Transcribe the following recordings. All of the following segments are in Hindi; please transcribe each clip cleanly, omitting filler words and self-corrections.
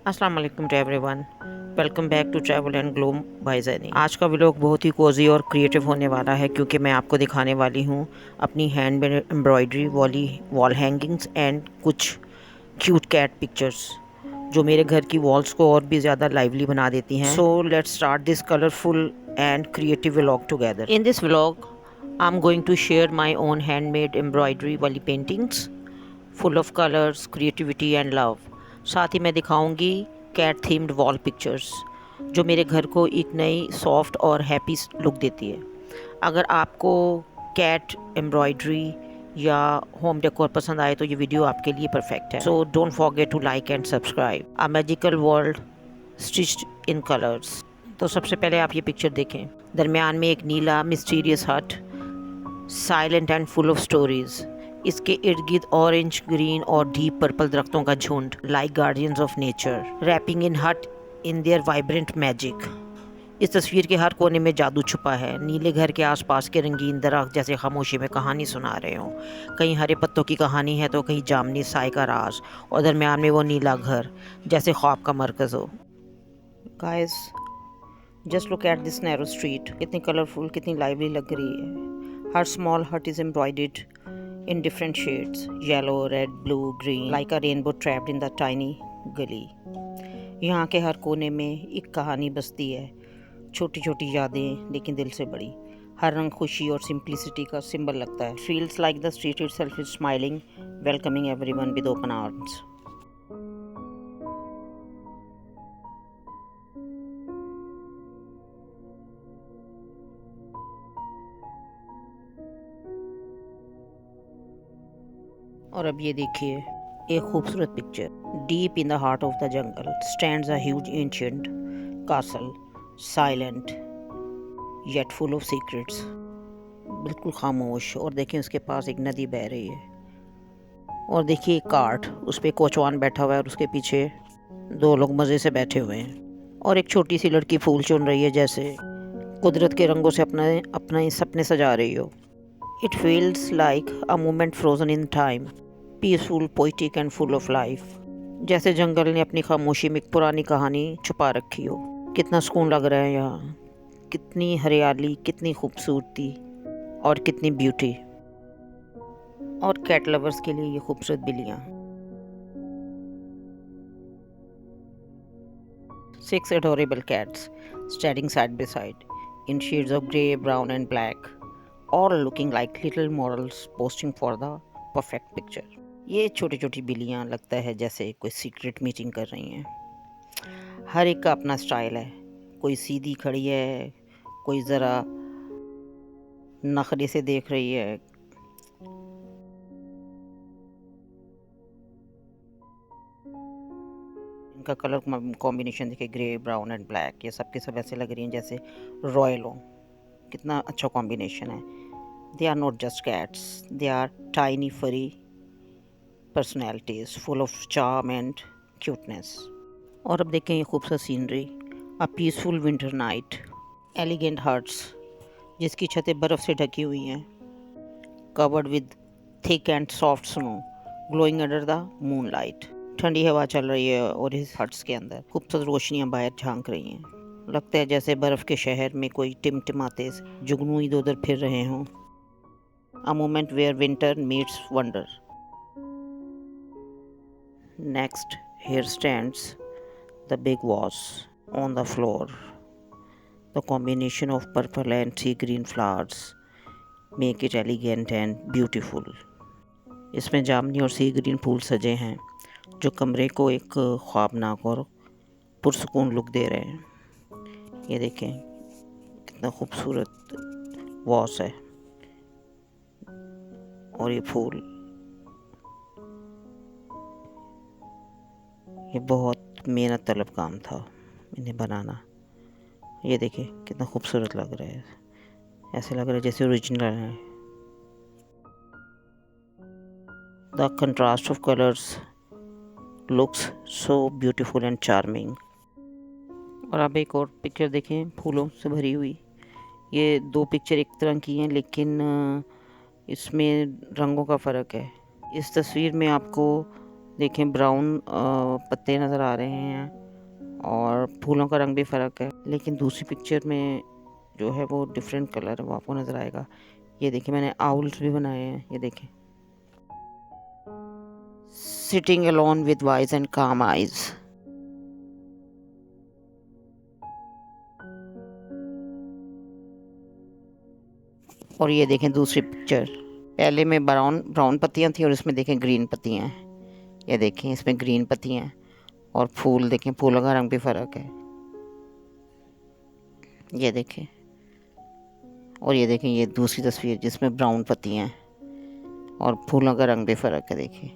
अस्सलाम वालेकुम to everyone. Welcome back to travel and glow by Zaini. आज का व्लॉग बहुत ही कोजी और क्रिएटिव होने वाला है क्योंकि मैं आपको दिखाने वाली हूँ अपनी हैंडमेड एम्ब्रॉयडरी वाली वॉल हैंगिंग्स एंड कुछ क्यूट कैट पिक्चर्स जो मेरे घर की वॉल्स को और भी ज़्यादा लाइवली बना देती हैं। So let's start this colourful and creative vlog together. In this vlog I am going to share my own handmade embroidery वाली paintings full of colours, creativity and love. साथ ही मैं दिखाऊंगी कैट थीम्ड वॉल पिक्चर्स जो मेरे घर को एक नई सॉफ्ट और हैप्पी लुक देती है। अगर आपको कैट एम्ब्रॉयडरी या होम डेकोर पसंद आए तो ये वीडियो आपके लिए परफेक्ट है। So don't forget to like and subscribe. A magical world stitched in colours. तो सबसे पहले आप ये पिक्चर देखें। दरमियान में एक नीला mysterious hut, silent and full of stories. इसके इर्द गिर्द ऑरेंज, ग्रीन और डीप पर्पल दरख्तों का झुंड, like guardians of nature, wrapping in hut in there vibrant magic. इस तस्वीर के हर कोने में जादू छुपा है। नीले घर के आसपास के रंगीन दरख्त जैसे खामोशी में कहानी सुना रहे हों। कहीं हरे पत्तों की कहानी है तो कहीं जामनी साय का राज, और दरमियान में वो नीला घर जैसे ख्वाब का मरकज़ हो। Guys, just look at this narrow street. कितनी कलरफुल, कितनी लाइवली लग रही है। हर स्मॉल हट is embroidered in different shades, yellow, red, blue, green, like a rainbow trapped in the tiny gully. यहाँ के हर कोने में एक कहानी बसती है, छोटी छोटी यादें लेकिन दिल से बड़ी। हर रंग खुशी और सिंप्लिसिटी का सिंबल लगता है। Feels like the street itself is smiling, welcoming everyone with open arms. और अब ये देखिए एक खूबसूरत picture. Deep in the heart of the jungle stands a huge ancient castle, silent yet full of secrets. बिल्कुल खामोश। और देखिए उसके पास एक नदी बह रही है। और देखिए एक कार्ट, उस पर कोचवान बैठा हुआ है और उसके पीछे दो लोग मज़े से बैठे हुए हैं। और एक छोटी सी लड़की फूल चुन रही है, जैसे कुदरत के रंगों से अपना अपने सपने सजा रही हो। It feels like a moment frozen in time, peaceful, poetic and full of life. जैसे जंगल ने अपनी खामोशी में एक पुरानी कहानी छुपा रखी हो। कितना सुकून लग रहा है यहाँ। कितनी हरियाली, कितनी खूबसूरती और कितनी ब्यूटी। और कैट लवर्स के लिए ये खूबसूरत बिल्लियाँ। 6 adorable cats standing side by side in shades of grey, brown and black, all looking like little models posting for the perfect picture. ये छोटी छोटी बिल्लियाँ लगता है जैसे कोई सीक्रेट मीटिंग कर रही हैं। हर एक का अपना स्टाइल है। कोई सीधी खड़ी है, कोई ज़रा नखरे से देख रही है। इनका कलर कॉम्बिनेशन देखिए, ग्रे, ब्राउन एंड ब्लैक। ये सब के सब ऐसे लग रही हैं जैसे रॉयल हो। कितना अच्छा कॉम्बिनेशन है। They are not just cats, they are tiny furry personalities full of charm and cuteness. और अब देखें ये खूबसूरत सीनरी। A peaceful winter night, elegant huts जिसकी छतें बर्फ़ से ढकी हुई हैं, covered with thick and soft snow, glowing under the moon light. ठंडी हवा चल रही है और इस हट्स के अंदर खूबसूरत रोशनियाँ बाहर झांक रही हैं। लगता है जैसे बर्फ़ के शहर में कोई टिमटिमाते जुगनू इधर उधर फिर रहे हों। A moment where winter meets wonder. Next, here stands the big vase on the floor. The combination of purple and sea green flowers make it elegant and beautiful. इसमें जामनी और सी ग्रीन फूल सजे हैं जो कमरे को एक ख्वाबनाक और पुरसुकून लुक दे रहे हैं। ये देखें कितना खूबसूरत वॉस है। और ये फूल, ये बहुत मेहनत तलब काम था इन्हें बनाना। ये देखिए कितना खूबसूरत लग रहा है। ऐसे लग रहा है जैसे ओरिजिनल है। The contrast of colours looks so beautiful and charming. और आप एक और पिक्चर देखें फूलों से भरी हुई। ये दो पिक्चर एक तरह की हैं लेकिन इसमें रंगों का फ़र्क है। इस तस्वीर में आपको देखें ब्राउन पत्ते नज़र आ रहे हैं और फूलों का रंग भी फ़र्क है, लेकिन दूसरी पिक्चर में जो है वो डिफरेंट कलर है, वो आपको नज़र आएगा। ये देखिए मैंने आउल्स भी बनाए हैं, ये देखें। Sitting alone with wise and काम आइज। और ये देखें दूसरी पिक्चर, पहले में ब्राउन ब्राउन पत्तियाँ थी और इसमें देखें ग्रीन पत्तियाँ हैं। ये देखें इसमें ग्रीन पत्तियाँ हैं और फूल देखें, फूलों का रंग भी फ़र्क है, ये देखें। और ये देखें ये दूसरी तस्वीर जिसमें ब्राउन पत्तियाँ हैं और फूलों का रंग भी फ़र्क है, देखिए।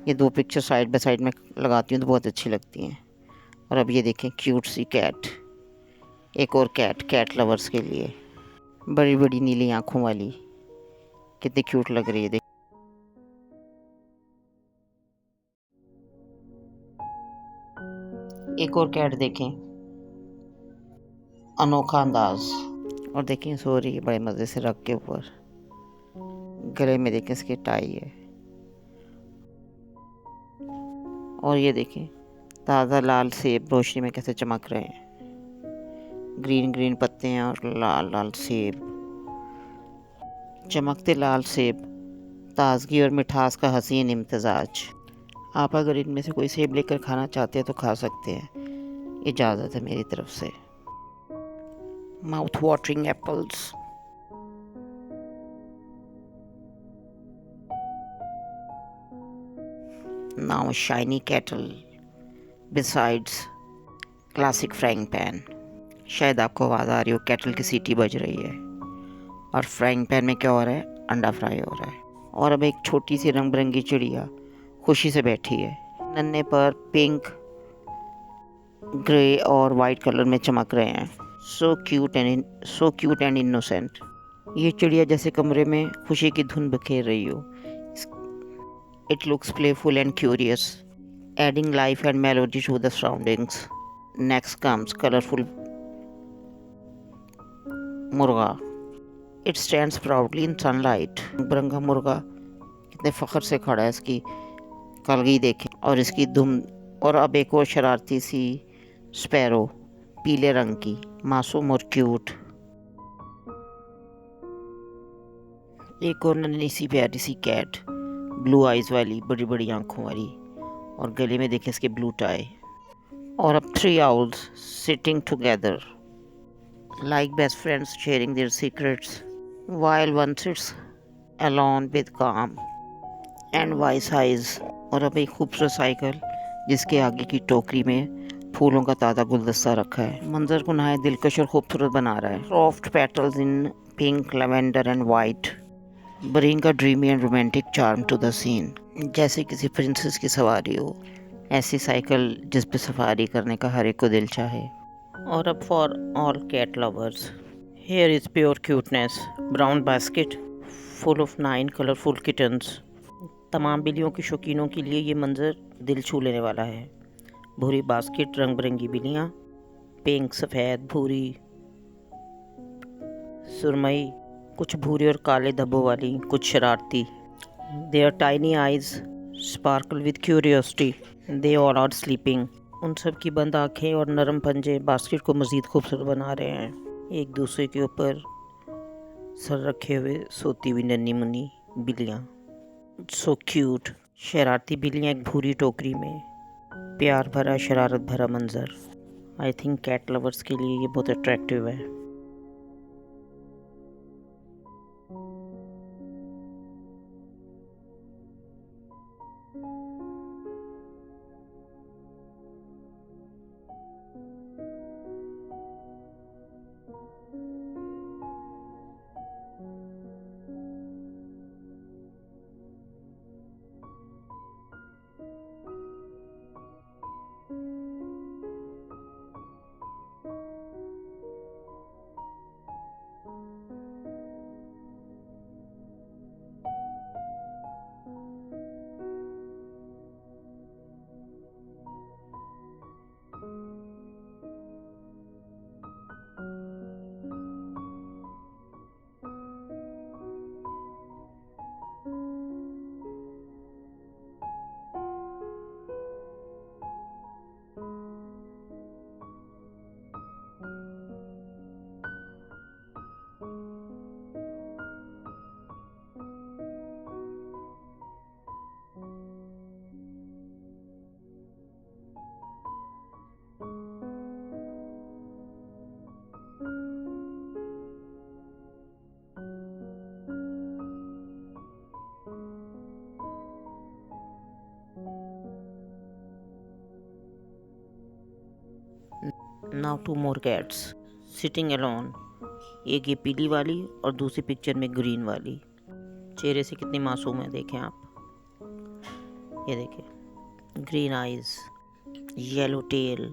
ये दो पिक्चर साइड बाय साइड में लगाती हूँ तो बहुत अच्छी लगती हैं। और अब ये देखें क्यूट सी कैट, एक और कैट लवर्स के लिए, बड़ी बड़ी नीली आँखों वाली, कितनी क्यूट लग रही है, देख। एक और कैट देखें, अनोखा अंदाज। और देखें सो रही है बड़े मज़े से रग के ऊपर, गले में देखें इसके टाई है। और ये देखें ताज़ा लाल सेब रोशनी में कैसे चमक रहे हैं, ग्रीन ग्रीन पत्ते हैं और लाल लाल सेब, चमकते लाल सेब, ताजगी और मिठास का हसीन इम्तजाज। आप अगर इनमें से कोई सेब लेकर खाना चाहते हैं तो खा सकते हैं, इजाज़त है मेरी तरफ से। Mouth watering apples. Now shiny kettle besides classic frying pan. शायद आपको आवाज़ आ रही हो, केटल की सीटी बज रही है और फ्राइंग पैन में क्या हो रहा है, अंडा फ्राई हो रहा है। और अब एक छोटी सी रंग बिरंगी चिड़िया खुशी से बैठी है, नन्हे पर पिंक, ग्रे और वाइट कलर में चमक रहे हैं। So cute and innocent. ये चिड़िया जैसे कमरे में खुशी की धुन बिखेर रही हो। It looks playful and curious, adding life and melody to the surroundings. Next comes colourful मुर्गा। It stands proudly in sunlight. बिरंगा मुर्गा कितने फ़ख्र से खड़ा है, इसकी कलगी देखें और इसकी दुम। और अब एक और शरारती सी स्पैरो, पीले रंग की, मासूम और क्यूट। एक और नन्ही सी प्यारी सी कैट, ब्लू आइज़ वाली, बड़ी बड़ी आंखों वाली, और गले में देखें इसके ब्लू टाई। और अब 3 owls sitting together like best friends sharing their secrets, while one sits alone with calm and wise eyes। और अब एक खूबसूरत साइकिल जिसके आगे की टोकरी में फूलों का ताज़ा गुलदस्ता रखा है, मंजर को नहाए दिलकश और खूबसूरत बना रहा है। Soft petals in pink, lavender and white bring a dreamy and romantic charm to the scene। जैसे किसी प्रिंसेस की सवारी हो, ऐसी साइकिल जिस पे सफारी करने का हर एक को दिल चाहे। और अब for all cat lovers, here is pure cuteness, brown basket full of 9 colourful kittens. तमाम बिल्लियों के शौकीनों के लिए ये मंजर दिल छू लेने वाला है। भूरी बास्केट, रंग बिरंगी बिल्लियाँ, पिंक, सफ़ेद, भूरी, सुरमई, कुछ भूरे और काले धब्बों वाली, कुछ शरारती। Their tiny eyes sparkle with curiosity, they all are sleeping. उन सब की बंद आँखें और नरम पंजे बास्केट को मज़ीद खूबसूरत बना रहे हैं। एक दूसरे के ऊपर सर रखे हुए सोती हुई नन्ही मुन्नी बिल्लियाँ, सो क्यूट। शरारती बिल्लियाँ एक भूरी टोकरी में, प्यार भरा शरारत भरा मंजर। आई थिंक कैट लवर्स के लिए ये बहुत अट्रैक्टिव है। Now two more cats sitting alone. एक ये पीली वाली और दूसरी पिक्चर में ग्रीन वाली। चेहरे से कितनी मासूम है, देखें आप। ये देखें, green eyes, yellow tell,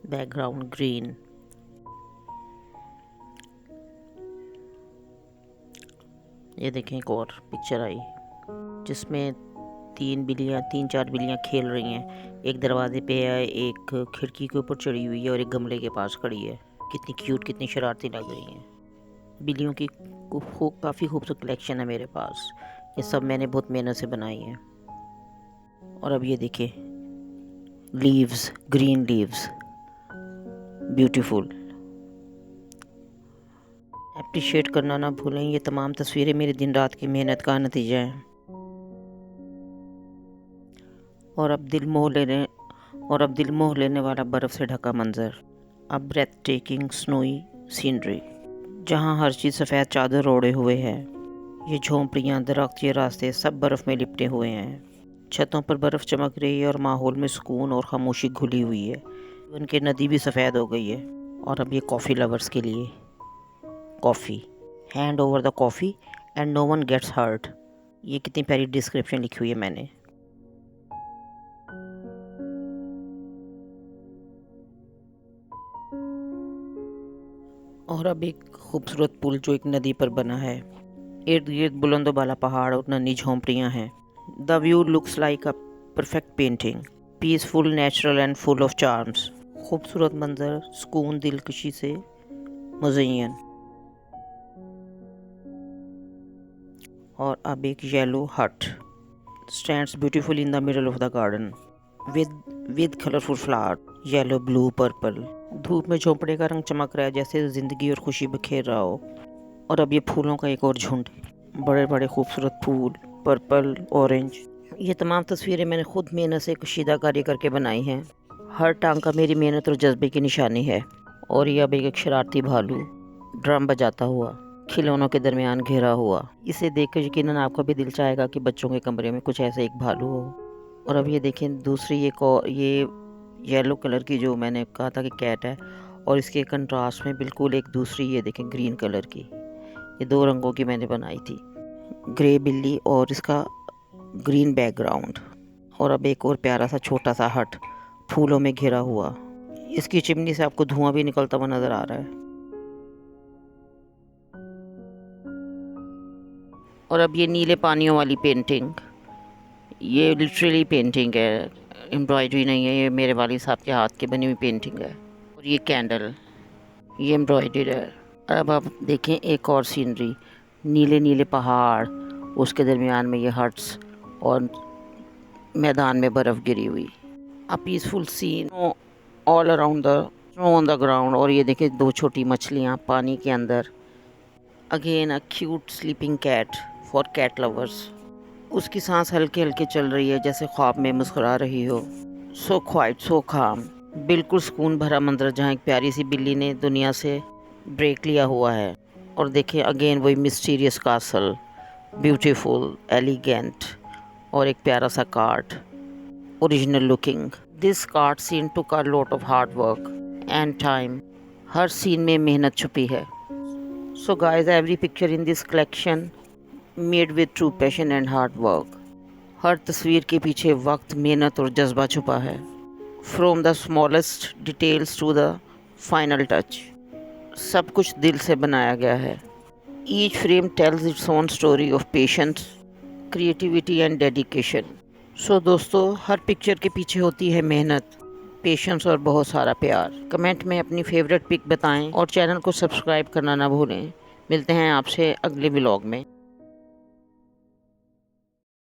background green. ये देखें, एक और पिक्चर आई जिसमें तीन चार बिल्लियाँ खेल रही हैं। एक दरवाजे पे है, एक खिड़की के ऊपर चढ़ी हुई है और एक गमले के पास खड़ी है। कितनी क्यूट, कितनी शरारती लग रही हैं। बिल्लियों की काफ़ी खूबसूरत कलेक्शन है मेरे पास। ये सब मैंने बहुत मेहनत से बनाई है। और अब ये देखिए, leaves, green leaves, beautiful. Appreciate करना ना भूलें। ये तमाम तस्वीरें मेरी दिन रात की मेहनत का नतीजा है। और अब दिल मोह लेने वाला बर्फ़ से ढका मंज़र। अब ब्रेथ टेकिंग स्नोई सीनरी, जहाँ हर चीज़ सफ़ेद चादर ओढ़े हुए है। ये झोंपड़ियाँ, दरख्त, ये रास्ते सब बर्फ़ में लिपटे हुए हैं। छतों पर बर्फ़ चमक रही है और माहौल में सुकून और खामोशी घुली हुई है। उनकी नदी भी सफ़ेद हो गई है। और अब ये कॉफ़ी लवर्स के लिए coffee, hand over the coffee and no one gets hurt. ये कितनी प्यारी डिस्क्रिप्शन लिखी हुई है मैंने। और अब एक खूबसूरत पुल जो एक नदी पर बना है। इर्द गिर्द बुलंदो बाला पहाड़ और नन्ही झोंपड़ियाँ हैं। The view looks like a perfect painting, peaceful, natural and full of charms. खूबसूरत मंजर, सुकून, दिलकशी से मुज़य्यन। और अब एक येलो हट stands beautiful in the middle of the garden with colourful flower, yellow, blue, purple. धूप में झोंपड़े का रंग चमक रहा है जैसे ज़िंदगी और खुशी बिखेर रहा हो। और अब ये फूलों का एक और झुंड, बड़े बड़े खूबसूरत फूल, पर्पल, ऑरेंज। ये तमाम तस्वीरें मैंने खुद मेहनत से कशीदाकारी करके बनाई हैं। हर टांग का मेरी मेहनत और जज्बे की निशानी है। और ये अब एक शरारती भालू ड्रम बजाता हुआ, खिलौनों के दरमियान घिरा हुआ। इसे देखकर यकीनन आपका भी दिल चाहेगा कि बच्चों के कमरे में कुछ ऐसा एक भालू हो। और अब ये देखें, दूसरी ये येलो कलर की जो मैंने कहा था कि कैट है, और इसके कंट्रास्ट में बिल्कुल एक दूसरी, ये देखें, ग्रीन कलर की। ये दो रंगों की मैंने बनाई थी, ग्रे बिल्ली और इसका ग्रीन बैकग्राउंड। और अब एक और प्यारा सा छोटा सा हट फूलों में घिरा हुआ। इसकी चिमनी से आपको धुआं भी निकलता हुआ नज़र आ रहा है। और अब ये नीले पानियों वाली पेंटिंग, ये लिटरली पेंटिंग है, एम्ब्रॉयडरी नहीं है। ये मेरे वालिद साहब के हाथ की बनी हुई पेंटिंग है। और ये कैंडल, ये एम्ब्रॉयडरी है। अब आप देखें एक और सीनरी, नीले नीले पहाड़, उसके दरमियान में ये हट्स और मैदान में बर्फ़ गिरी हुई। A peaceful scene all around the snow on the ground. और ये देखें, दो छोटी मछलियाँ पानी के अंदर। Again a cute sleeping cat for cat lovers. उसकी सांस हल्के हल्के चल रही है जैसे ख्वाब में मुस्कुरा रही हो। सो क्वाइट, सो काम, बिल्कुल सुकून भरा मंजर जहाँ एक प्यारी सी बिल्ली ने दुनिया से ब्रेक लिया हुआ है। और देखें अगेन वही मिस्टीरियस कासल, ब्यूटीफुल, एलिगेंट, और एक प्यारा सा cart, original looking. This cart scene took a lot of hard work and time. हर सीन में मेहनत छुपी है। So guys, every picture in this collection made with true passion and hard work. हर तस्वीर के पीछे वक्त, मेहनत और जज्बा छुपा है। From the smallest details to the final touch, सब कुछ दिल से बनाया गया है। Each frame tells its own story of patience, creativity and dedication. So दोस्तों, हर पिक्चर के पीछे होती है मेहनत, पेशेंस और बहुत सारा प्यार। कमेंट में अपनी फेवरेट पिक बताएं और चैनल को सब्सक्राइब करना ना भूलें। मिलते हैं आपसे अगले व्लॉग में।